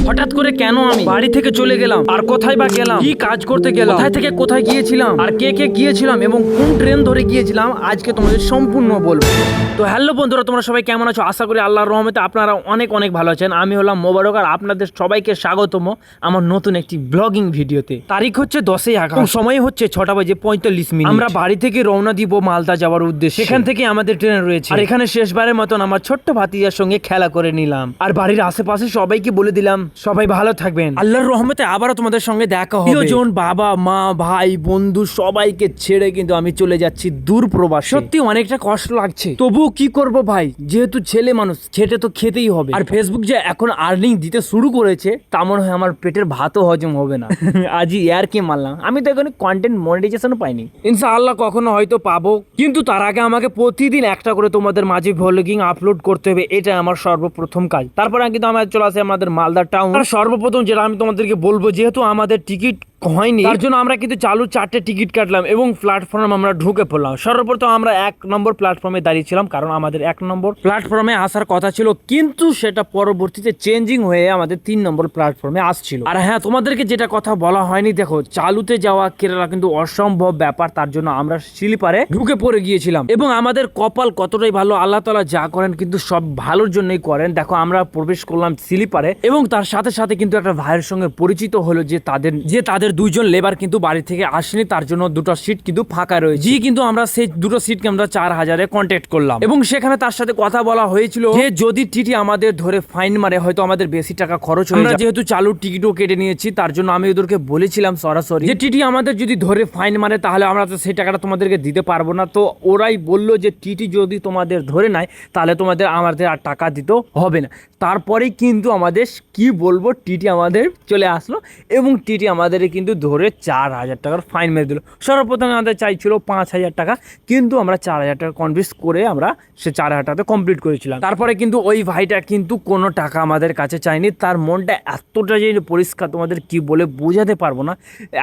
হঠাৎ করে কেন আমি বাড়ি থেকে চলে গেলাম, আর কোথায় বা গেলাম, কি কাজ করতে গেলাম, কোথায় থেকে কোথায় গিয়েছিলাম, আর কে কে গিয়েছিলাম এবং কোন ট্রেন ধরে গিয়েছিলাম, আজকে তোমাদের সম্পূর্ণ বলবো। তো হ্যালো বন্ধুরা, তোমরা সবাই কেমন আছো? আশা করি আল্লাহর রহমতে আপনারা অনেক অনেক ভালো আছেন। আমি হলাম মোবারক আর আপনাদের সবাইকে স্বাগতম আমার নতুন একটি ব্লগিং ভিডিওতে। তারিখ হচ্ছে 10ই আগস্ট, সময় হচ্ছে 6:45। আমরা বাড়ি থেকে রওনা দিব মালদা যাওয়ার উদ্দেশ্যে। সেখান থেকে আমাদের ট্রেন রয়েছে, আর এখানে শেষবারের মতন আমার ছোট্ট ভাতিজার সঙ্গে খেলা করে নিলাম, আর বাড়ির আশেপাশে সবাইকে বলে দিলাম সবাই ভালো থাকবেন, আল্লাহর রহমতে আবারও তোমাদের সঙ্গে দেখা হবে। প্রিয়জন, বাবা মা ভাই বন্ধু সবাইকে ছেড়ে কিন্তু আমি চলে যাচ্ছি দূর প্রবাস। সত্যি অনেকটা কষ্ট লাগছে, তবুও কি করব ভাই, যেহেতু ছেলে মানুষ খেটে তো খেতেই হবে। আর ফেসবুক যে এখন আর্নিং দিতে শুরু করেছে, তা মনে হয় আমার পেটের ভাতও হজম হবে না। আজই ইয়ার কি মারলাম, আমি তো এখন কন্টেন্ট মনিটাইজেশনও পাইনি, ইনশাআল্লাহ কখনো হয়তো পাবো, কিন্তু তার আগে আমাকে প্রতিদিন একটা করে তোমাদের মাঝে ভ্লগিং আপলোড করতে হবে, এটা আমার সর্বপ্রথম কাজ। তারপরে কিন্তু আমার চলে আসে আমাদের মালদা টাউন। আর সর্বপ্রথম যেটা আমি তোমাদেরকে বলবো, যেহেতু আমাদের টিকিট হয়নি, তার জন্য আমরা কিন্তু চালু 4টে টিকিট কাটলাম এবং প্ল্যাটফর্ম আমরা ঢুকে পড়লাম। সর্বপ্রথম আমরা 1 নম্বর প্ল্যাটফর্মে দাঁড়িয়েছিলাম, কারণ আমাদের 1 নম্বর প্ল্যাটফর্মে আসার কথা ছিল, কিন্তু সেটা পরবর্তীতে চেঞ্জিং হয়ে আমাদের 3 নম্বর প্ল্যাটফর্মে আসছিল। আর হ্যাঁ, তোমাদেরকে যেটা কথা বলা হয়নি, দেখো চালুতে যাওয়া কেরালা কিন্তু অসম্ভব ব্যাপার, তার জন্য আমরা স্লিপারে ঢুকে পড়ে গিয়েছিলাম এবং আমাদের কপাল কতটাই ভালো, আল্লাহ তাআলা যা করেন কিন্তু সব ভালোর জন্যই করেন। দেখো আমরা প্রবেশ করলাম স্লিপারে এবং তার সাথে সাথে কিন্তু একটা ভাইয়ের সঙ্গে পরিচিত হলো, যে তাদের 2জন লেবার কিন্তু বাড়ি থেকে আসেনি, তার জন্য 2টা সিট কিন্তু ফাঁকা রয়েছে। কিন্তু আমরা সেই 2টো সিটকে আমরা 4000-এ কন্ট্যাক্ট করলাম এবং সেখানে তার সাথে কথা বলা হয়েছিল যে যদি টিটি আমাদের ধরে ফাইন মারে, হয়তো আমাদের বেশি টাকা খরচ হয়ে যায়। যেহেতু চালুর টিকিটও কেটে নিয়েছি, তার জন্য আমি ওদেরকে বলেছিলাম সরাসরি যে টিটি আমাদের যদি ধরে ফাইন মারে, তাহলে আমরা তো সেই টাকাটা তোমাদেরকে দিতে পারবো না। তো ওরাই বললো যে টিটি যদি তোমাদের ধরে নেয়, তাহলে আমাদের আর টাকা দিতে হবে না। তারপরেই কিন্তু আমাদের কি বলবো, টিটি আমাদের চলে আসলো এবং টিটি আমাদের কিন্তু ধরে 4000 টাকার ফাইন মেরে দিল। সর্বপ্রথমে আমাদের চাইছিল 5000 টাকা, কিন্তু আমরা 4000 টাকা কনভিন্স করে আমরা সে 4000 টাকাতে কমপ্লিট করেছিলাম। তারপরে কিন্তু ওই ভাইটা কিন্তু কোনো টাকা আমাদের কাছে চাইনি, তার মনটা এতটা যে পরিষ্কার তোমাদের কি বলে বোঝাতে পারবো না।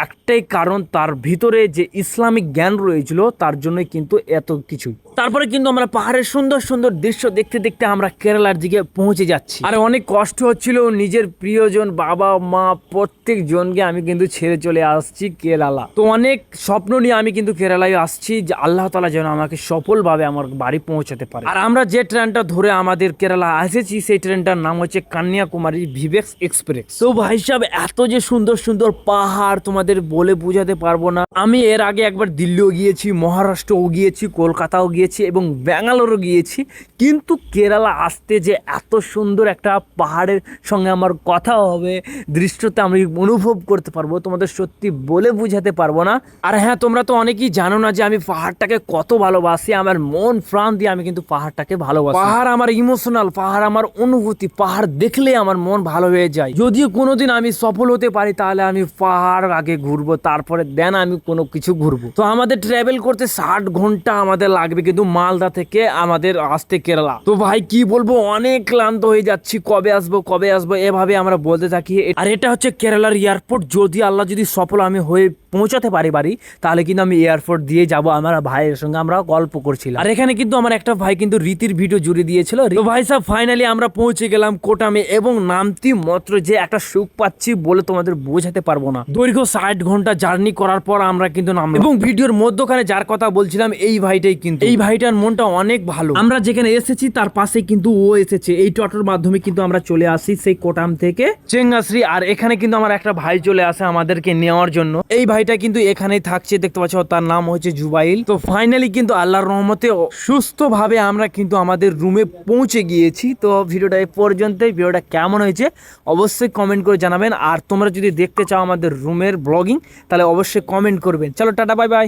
একটাই কারণ, তার ভিতরে যে ইসলামিক জ্ঞান রয়েছিল, তার জন্যই কিন্তু এত কিছু। তারপরে কিন্তু আমরা পাহাড়ের সুন্দর সুন্দর দৃশ্য দেখতে দেখতে আমরা কেরালার দিকে পৌঁছে যাচ্ছি। আর অনেক কষ্ট হচ্ছিল, নিজের প্রিয়জন বাবা মা প্রত্যেক জনকে আমি কিন্তু ছেড়ে চলে আসছি কেরালা। তো অনেক স্বপ্ন নিয়ে আমি কিন্তু কেরালায় আসছি, যে আল্লাহ তাআলা যেন আমাকে সফলভাবে আমার বাড়ি পৌঁছাতে পারে। আর আমরা যে ট্রেনটা ধরে আমাদের কেরালা এসেছি, সেই ট্রেনটার নাম হচ্ছে কন্যাকুমারী ভিভেক্স এক্সপ্রেস। তো ভাই সাহেব, এত যে সুন্দর সুন্দর পাহাড় তোমাদের বলে বোঝাতে পারবো না। আমি এর আগে একবার দিল্লিও গিয়েছি, মহারাষ্ট্রও গিয়েছি, কলকাতাও গিয়েছি এবং ব্যাঙ্গালোরও গিয়েছি, কিন্তু কেরালা আসতে যে এত সুন্দর একটা পাহাড়ের সঙ্গে আমার কথা হবে, দৃশ্যতে আমি অনুভব করতে পারবো, তোমাদের সত্যি বলে বুঝাতে পারবো না। আর হ্যাঁ, তোমরা তো অনেকেই জানো না যে আমি পাহাড়টাকে কত ভালোবাসি। আমার মন প্রাণ দিয়ে আমি কিন্তু পাহাড়টাকে ভালোবাসি। পাহাড় আমার ইমোশনাল, পাহাড় আমার অনুভূতি, পাহাড় দেখলে আমার মন ভালো হয়ে যায়। যদিও কোনোদিন আমি সফল হতে পারি, তাহলে আমি পাহাড় আগে ঘুরবো, তারপরে দেন আমি কোনো কিছু ঘুরবো। তো আমাদের ট্রাভেল করতে 60 ঘন্টা আমাদের লাগবে, কিন্তু মালদা থেকে আমাদের আসতে কেরালা। তো ভাই কি বলবো, অনেক ক্লান্ত হয়ে যাচ্ছি, কবে আসবো এভাবে আমরা বলতে থাকি। আর এটা হচ্ছে কেরালার এয়ারপোর্ট। যদি সফল আমি হয়ে পৌঁছাতে পারি বাড়ি, তাহলে কিন্তু আমি এয়ারপোর্ট দিয়ে যাব। আমার ভাইয়ের সঙ্গে আমরা গল্প করছিলাম, আর এখানে কিন্তু আমার একটা ভাই কিন্তু রীতির ভিডিও জুড়ে দিয়েছিল। তো ভাই সাহেব, ফাইনালি আমরা পৌঁছে গেলাম কোটামে এবং নামতি মাত্র যে একটা সুখ পাচ্ছি বলে তোমাদের বোঝাতে পারবো না। দৈর্ঘ্য 60 ঘন্টা জার্নি করার পর আমরা কিন্তু নামলাম এবং ভিডিওর মধ্যখানে যার কথা বলছিলাম, এই ভাইটাই কিন্তু, এই ভাইটার মনটা অনেক ভালো। আমরা যেখানে এসেছি তার পাশে কিন্তু ও এসেছে, এই টোটোর মাধ্যমে কিন্তু আমরা চলে আসি সেই কোটাম থেকে চেঙ্গাশ্রী। আর এখানে কিন্তু আমার একটা ভাই চলে আসে আমাদেরকে নেওয়ার জন্য। এই ভাইটা কিন্তু এখানেই থাকছে, দেখতে পাচ্ছ, তার নাম হচ্ছে জুবাইল। তো ফাইনালি কিন্তু আল্লাহর রহমতে সুস্থভাবে আমরা কিন্তু আমাদের রুমে পৌঁছে গিয়েছি। তো ভিডিওটা এই পর্যন্তই। ভিডিওটা কেমন হয়েছে অবশ্যই কমেন্ট করে জানাবেন, আর তোমরা যদি দেখতে চাও আমাদের রুমের ব্লগিং, তাহলে অবশ্যই কমেন্ট করবেন। চলো টাটা, বাই বাই।